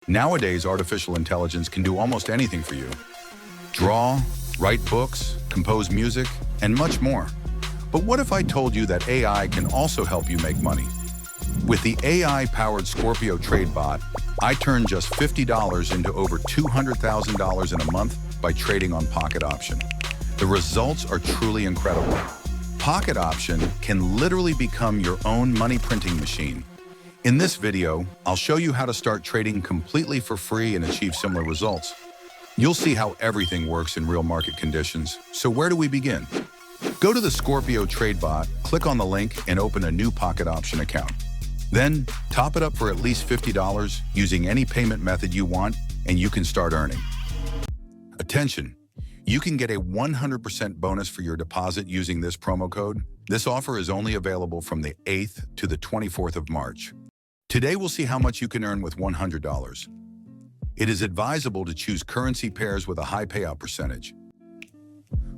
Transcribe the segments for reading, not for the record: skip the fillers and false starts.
Nowadays, artificial intelligence can do almost anything for you. Draw, write books, compose music, and much more. But what if I told you that AI can also help you make money? With the AI-powered Scorpio TradeBot, I turned just $50 into over $200,000 in a month by trading on Pocket Option. The results are truly incredible. Pocket Option can literally become your own money printing machine. In this video, I'll show you how to start trading completely for free and achieve similar results. You'll see how everything works in real market conditions. So where do we begin? Go to the Scorpio TradeBot, click on the link, and open a new Pocket Option account. Then, top it up for at least $50 using any payment method you want, and you can start earning. Attention! You can get a 100% bonus for your deposit using this promo code. This offer is only available from the 8th to the 24th of March. Today we'll see how much you can earn with $100. It is advisable to choose currency pairs with a high payout percentage.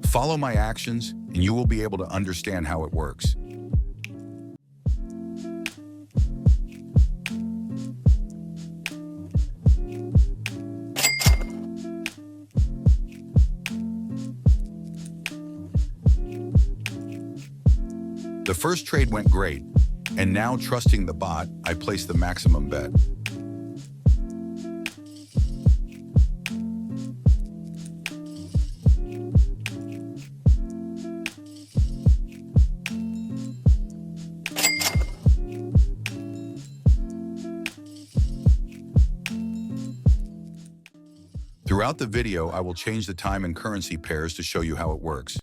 Follow my actions, and you will be able to understand how it works. The first trade went great, and now trusting the bot, I placed the maximum bet. Throughout the video, I will change the time and currency pairs to show you how it works.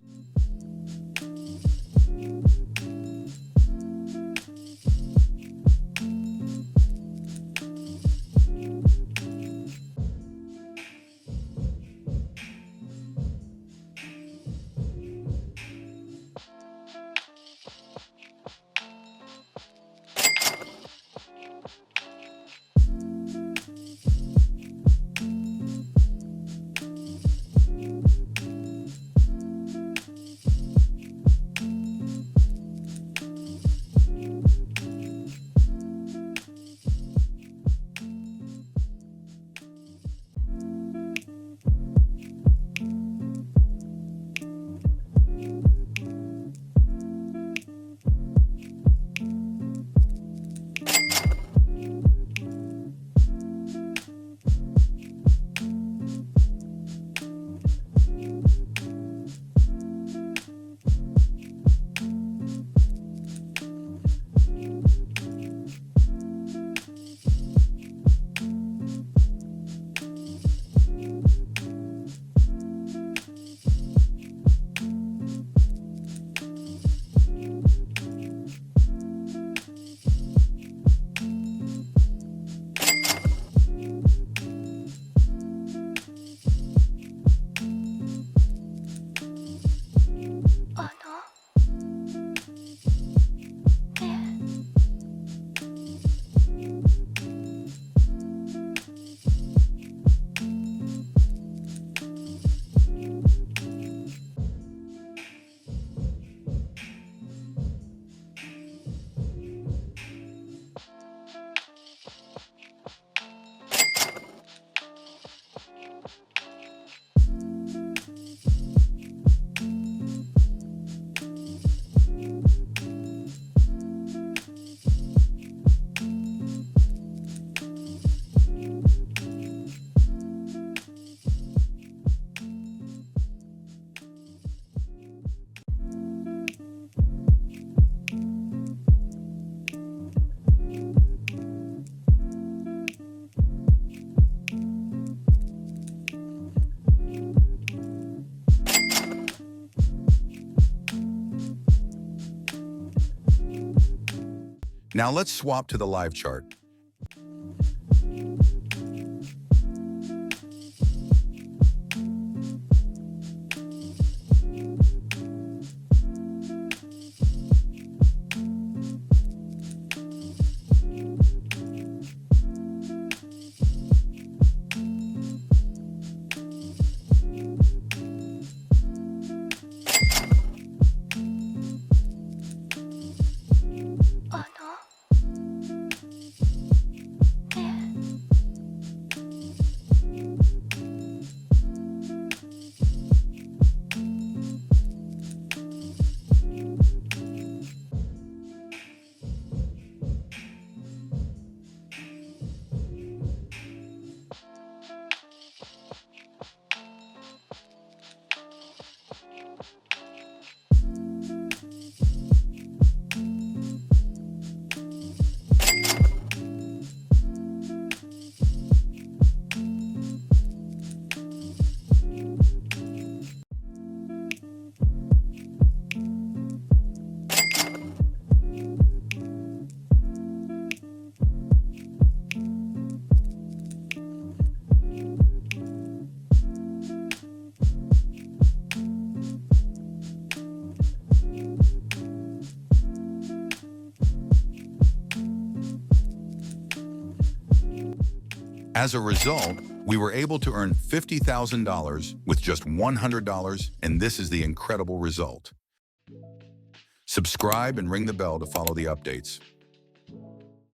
Now let's swap to the live chart. As a result, we were able to earn $50,000 with just $100, and this is the incredible result. Subscribe and ring the bell to follow the updates.